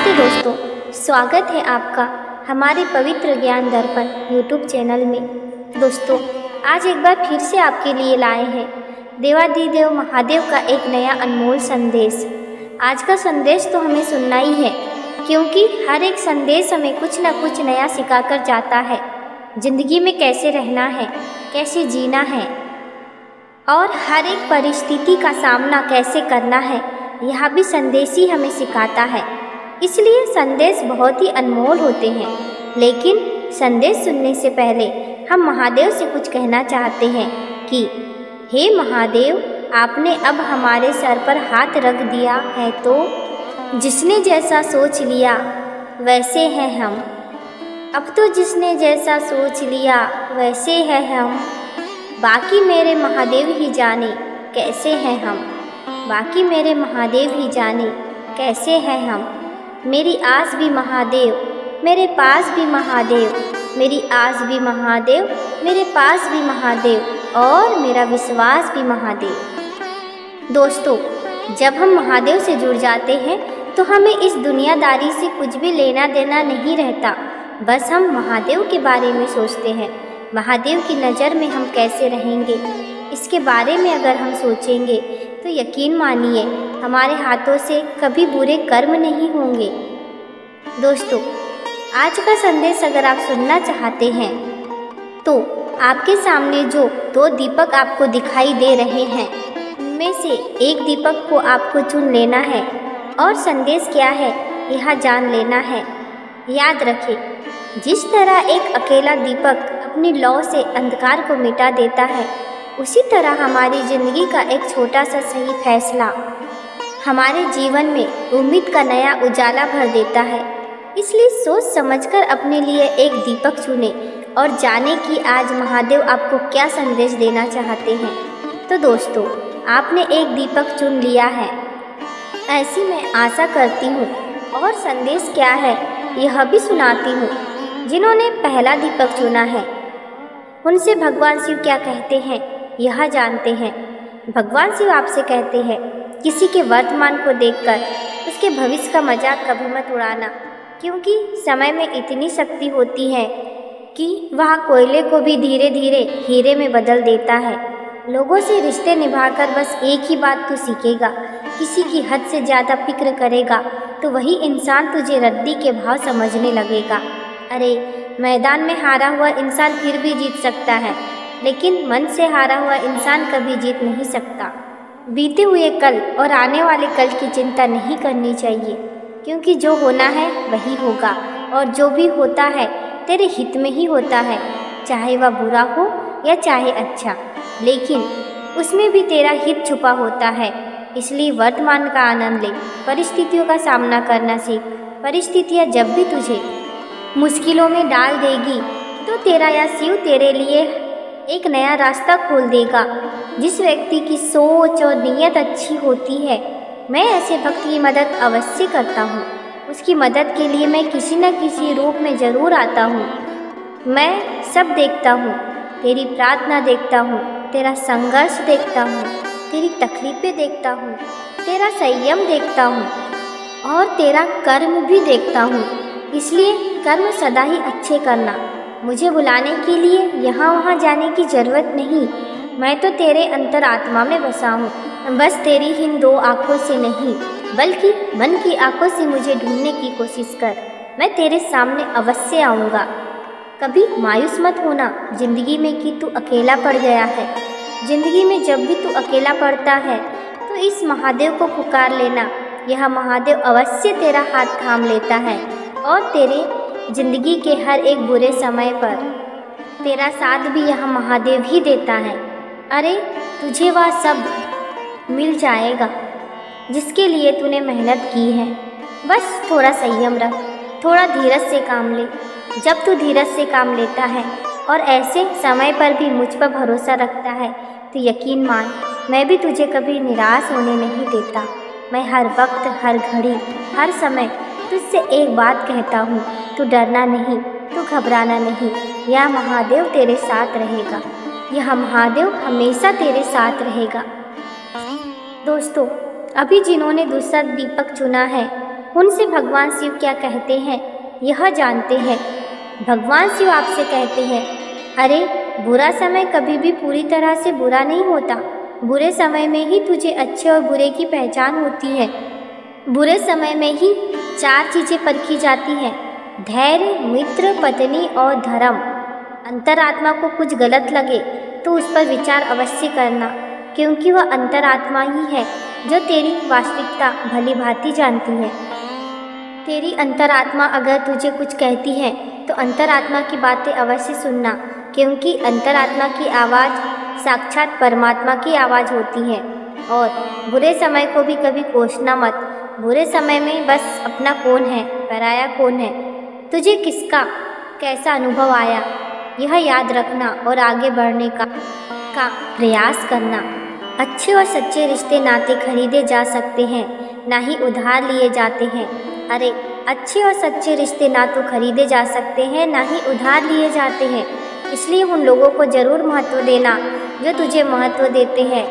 नमस्ते दोस्तों, स्वागत है आपका हमारे पवित्र ज्ञान दर्पण यूट्यूब चैनल में। दोस्तों, आज एक बार फिर से आपके लिए लाए हैं देवाधिदेव महादेव का एक नया अनमोल संदेश। आज का संदेश तो हमें सुनना ही है, क्योंकि हर एक संदेश हमें कुछ न कुछ नया सिखाकर जाता है। जिंदगी में कैसे रहना है, कैसे जीना है और हर एक परिस्थिति का सामना कैसे करना है, यह भी संदेश ही हमें सिखाता है। इसलिए संदेश बहुत ही अनमोल होते हैं। लेकिन संदेश सुनने से पहले हम महादेव से कुछ कहना चाहते हैं कि हे महादेव, आपने अब हमारे सर पर हाथ रख दिया है, तो जिसने जैसा सोच लिया वैसे हैं हम। अब तो जिसने जैसा सोच लिया वैसे हैं हम। बाकी मेरे महादेव ही जाने कैसे हैं हम। बाकी मेरे महादेव ही जाने कैसे हैं हम। मेरी आस भी महादेव, मेरे पास भी महादेव। मेरी आस भी महादेव, मेरे पास भी महादेव और मेरा विश्वास भी महादेव। दोस्तों, जब हम महादेव से जुड़ जाते हैं तो हमें इस दुनियादारी से कुछ भी लेना देना नहीं रहता। बस हम महादेव के बारे में सोचते हैं। महादेव की नज़र में हम कैसे रहेंगे, इसके बारे में अगर हम सोचेंगे तो यकीन मानिए हमारे हाथों से कभी बुरे कर्म नहीं होंगे। दोस्तों, आज का संदेश अगर आप सुनना चाहते हैं तो आपके सामने जो दो दीपक आपको दिखाई दे रहे हैं, उनमें से एक दीपक को आपको चुन लेना है और संदेश क्या है यह जान लेना है। याद रखें, जिस तरह एक अकेला दीपक अपनी लौ से अंधकार को मिटा देता है, उसी तरह हमारी ज़िंदगी का एक छोटा सा सही फैसला हमारे जीवन में उम्मीद का नया उजाला भर देता है। इसलिए सोच समझकर अपने लिए एक दीपक चुने और जाने कि आज महादेव आपको क्या संदेश देना चाहते हैं। तो दोस्तों, आपने एक दीपक चुन लिया है, ऐसी मैं आशा करती हूँ। और संदेश क्या है यह भी सुनाती हूँ। जिन्होंने पहला दीपक चुना है उनसे भगवान शिव क्या कहते हैं यह जानते हैं। भगवान शिव आपसे कहते हैं, किसी के वर्तमान को देखकर उसके भविष्य का मजाक कभी मत उड़ाना, क्योंकि समय में इतनी शक्ति होती है कि वह कोयले को भी धीरे धीरे हीरे में बदल देता है। लोगों से रिश्ते निभाकर बस एक ही बात तू सीखेगा, किसी की हद से ज़्यादा फिक्र करेगा तो वही इंसान तुझे रद्दी के भाव समझने लगेगा। अरे, मैदान में हारा हुआ इंसान फिर भी जीत सकता है, लेकिन मन से हारा हुआ इंसान कभी जीत नहीं सकता। बीते हुए कल और आने वाले कल की चिंता नहीं करनी चाहिए, क्योंकि जो होना है वही होगा और जो भी होता है तेरे हित में ही होता है, चाहे वह बुरा हो या चाहे अच्छा, लेकिन उसमें भी तेरा हित छुपा होता है। इसलिए वर्तमान का आनंद ले, परिस्थितियों का सामना करना सीख। परिस्थितियाँ जब भी तुझे मुश्किलों में डाल देगी तो तेरा या शिव तेरे लिए एक नया रास्ता खोल देगा। जिस व्यक्ति की सोच और नीयत अच्छी होती है, मैं ऐसे भक्त की मदद अवश्य करता हूँ। उसकी मदद के लिए मैं किसी न किसी रूप में ज़रूर आता हूँ। मैं सब देखता हूँ, तेरी प्रार्थना देखता हूँ, तेरा संघर्ष देखता हूँ, तेरी तकलीफ़ें देखता हूँ, तेरा संयम देखता हूँ और तेरा कर्म भी देखता हूँ। इसलिए कर्म सदा ही अच्छे करना। मुझे बुलाने के लिए यहाँ वहाँ जाने की ज़रूरत नहीं। मैं तो तेरे अंतरात्मा में बसा हूँ। बस तेरी इन दो आँखों से नहीं, बल्कि मन की आँखों से मुझे ढूंढने की कोशिश कर। मैं तेरे सामने अवश्य आऊँगा। कभी मायूस मत होना जिंदगी में कि तू अकेला पड़ गया है। जिंदगी में जब भी तू अकेला पड़ता है तो इस महादेव को पुकार लेना। यह महादेव अवश्य तेरा हाथ थाम लेता है और तेरे जिंदगी के हर एक बुरे समय पर तेरा साथ भी यह महादेव ही देता है। अरे, तुझे वह सब मिल जाएगा जिसके लिए तूने मेहनत की है। बस थोड़ा संयम रख, थोड़ा धीरज से काम ले। जब तू धीरज से काम लेता है और ऐसे समय पर भी मुझ पर भरोसा रखता है तो यकीन मान, मैं भी तुझे कभी निराश होने नहीं देता। मैं हर वक्त, हर घड़ी, हर समय तुझसे एक बात कहता हूँ, तू डरना नहीं, तू घबराना नहीं। यह महादेव तेरे साथ रहेगा। यह महादेव हमेशा तेरे साथ रहेगा। दोस्तों, अभी जिन्होंने दूसरा दीपक चुना है उनसे भगवान शिव क्या कहते हैं यह जानते हैं। भगवान शिव आपसे कहते हैं, अरे बुरा समय कभी भी पूरी तरह से बुरा नहीं होता। बुरे समय में ही तुझे अच्छे और बुरे की पहचान होती है। बुरे समय में ही 4 चीज़ें परखी जाती हैं, धैर्य, मित्र, पत्नी और धर्म। अंतरात्मा को कुछ गलत लगे तो उस पर विचार अवश्य करना, क्योंकि वह अंतरात्मा ही है जो तेरी वास्तविकता भली भांति जानती है। तेरी अंतरात्मा अगर तुझे कुछ कहती है तो अंतरात्मा की बातें अवश्य सुनना, क्योंकि अंतरात्मा की आवाज़ साक्षात परमात्मा की आवाज़ होती है। और बुरे समय को भी कभी कोसना मत। बुरे समय में बस अपना कौन है, पराया कौन है, तुझे किसका कैसा अनुभव आया, यह याद रखना और आगे बढ़ने का प्रयास करना। अच्छे और सच्चे रिश्ते नाते खरीदे जा सकते हैं, ना ही उधार लिए जाते हैं। अरे अच्छे और सच्चे रिश्ते ना तो खरीदे जा सकते हैं, ना ही उधार लिए जाते हैं। इसलिए उन लोगों को ज़रूर महत्व देना जो तुझे महत्व देते हैं।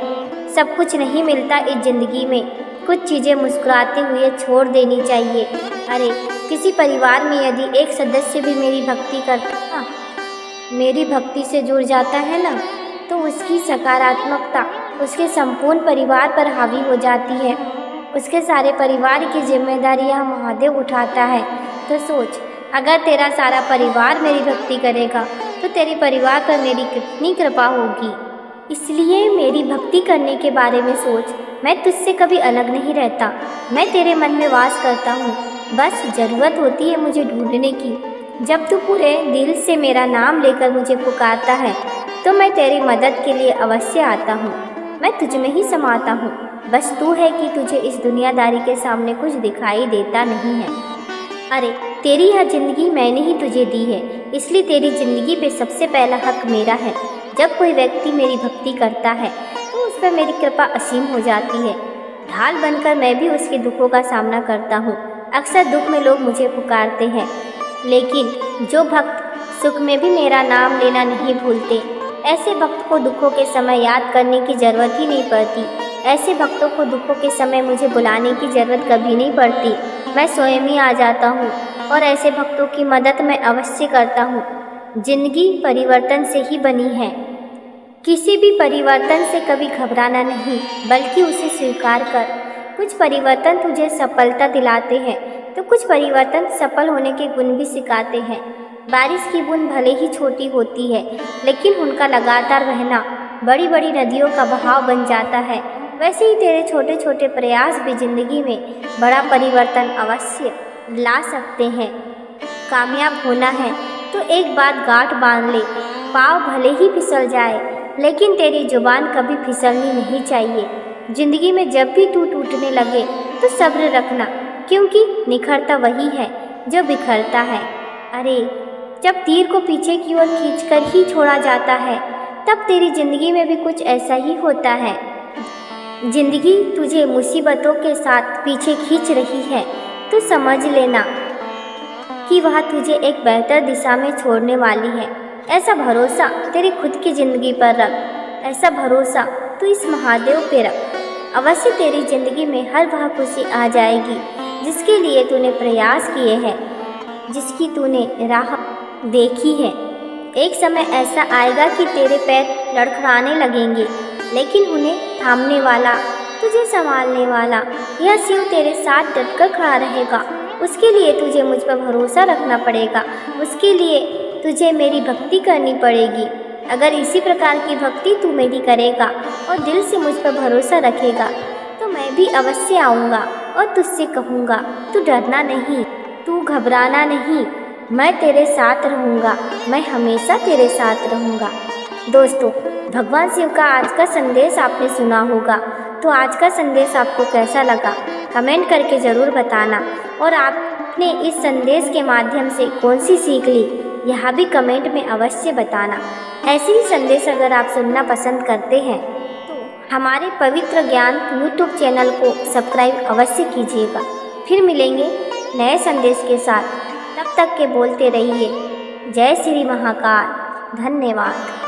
सब कुछ नहीं मिलता इस ज़िंदगी में, कुछ चीज़ें मुस्कुराते हुए छोड़ देनी चाहिए। अरे किसी परिवार में यदि एक सदस्य भी मेरी भक्ति करता, मेरी भक्ति से जुड़ जाता है ना, तो उसकी सकारात्मकता उसके संपूर्ण परिवार पर हावी हो जाती है। उसके सारे परिवार की जिम्मेदारी यह महादेव उठाता है। तो सोच, अगर तेरा सारा परिवार मेरी भक्ति करेगा तो तेरे परिवार पर मेरी कितनी कृपा होगी। इसलिए मेरी भक्ति करने के बारे में सोच। मैं तुझसे कभी अलग नहीं रहता, मैं तेरे मन में वास करता हूँ। बस ज़रूरत होती है मुझे ढूंढने की। जब तू पूरे दिल से मेरा नाम लेकर मुझे पुकारता है तो मैं तेरी मदद के लिए अवश्य आता हूँ। मैं तुझ में ही समाता हूँ। बस तू है कि तुझे इस दुनियादारी के सामने कुछ दिखाई देता नहीं है। अरे तेरी यह ज़िंदगी मैंने ही तुझे दी है, इसलिए तेरी ज़िंदगी पे सबसे पहला हक मेरा है। जब कोई व्यक्ति मेरी भक्ति करता है तो उस पर मेरी कृपा असीम हो जाती है। ढाल बनकर मैं भी उसके दुखों का सामना करता हूँ। अक्सर दुख में लोग मुझे पुकारते हैं, लेकिन जो भक्त सुख में भी मेरा नाम लेना नहीं भूलते, ऐसे भक्त को दुखों के समय याद करने की ज़रूरत ही नहीं पड़ती। ऐसे भक्तों को दुखों के समय मुझे बुलाने की ज़रूरत कभी नहीं पड़ती। मैं स्वयं ही आ जाता हूँ और ऐसे भक्तों की मदद मैं अवश्य करता हूँ। जिंदगी परिवर्तन से ही बनी है। किसी भी परिवर्तन से कभी घबराना नहीं, बल्कि उसे स्वीकार कर। कुछ परिवर्तन तुझे सफलता दिलाते हैं तो कुछ परिवर्तन सफल होने के गुण भी सिखाते हैं। बारिश की बूंद भले ही छोटी होती है, लेकिन उनका लगातार बहना बड़ी बड़ी नदियों का बहाव बन जाता है। वैसे ही तेरे छोटे छोटे प्रयास भी जिंदगी में बड़ा परिवर्तन अवश्य ला सकते हैं। कामयाब होना है तो एक बात गांठ बांध ले, पाँव भले ही फिसल जाए, लेकिन तेरी जुबान कभी फिसलनी नहीं चाहिए। जिंदगी में जब भी तू टूटने लगे तो सब्र रखना, क्योंकि निखरता वही है जो बिखरता है। अरे जब तीर को पीछे की ओर खींचकर ही छोड़ा जाता है, तब तेरी जिंदगी में भी कुछ ऐसा ही होता है। जिंदगी तुझे मुसीबतों के साथ पीछे खींच रही है तो समझ लेना कि वह तुझे एक बेहतर दिशा में छोड़ने वाली है। ऐसा भरोसा तेरी खुद की ज़िंदगी पर रख, ऐसा भरोसा तू इस महादेव पे रख। अवश्य तेरी ज़िंदगी में हर वह खुशी आ जाएगी जिसके लिए तूने प्रयास किए हैं, जिसकी तूने राह देखी है। एक समय ऐसा आएगा कि तेरे पैर लड़खड़ाने लगेंगे, लेकिन उन्हें थामने वाला, तुझे संभालने वाला यह शिव तेरे साथ डटकर खड़ा रहेगा। उसके लिए तुझे मुझ पर भरोसा रखना पड़ेगा, उसके लिए तुझे मेरी भक्ति करनी पड़ेगी। अगर इसी प्रकार की भक्ति तू मेरी करेगा और दिल से मुझ पर भरोसा रखेगा तो मैं भी अवश्य आऊँगा और तुझसे कहूँगा, तू डरना नहीं, तू घबराना नहीं, मैं तेरे साथ रहूँगा, मैं हमेशा तेरे साथ रहूँगा। दोस्तों, भगवान शिव का आज का संदेश आपने सुना होगा, तो आज का संदेश आपको कैसा लगा कमेंट करके ज़रूर बताना। और आपने इस संदेश के माध्यम से कौन सी सीख ली यह भी कमेंट में अवश्य बताना। ऐसे ही संदेश अगर आप सुनना पसंद करते हैं तो हमारे पवित्र ज्ञान यूट्यूब चैनल को सब्सक्राइब अवश्य कीजिएगा। फिर मिलेंगे नए संदेश के साथ, तब तक के बोलते रहिए जय श्री महाकाल। धन्यवाद।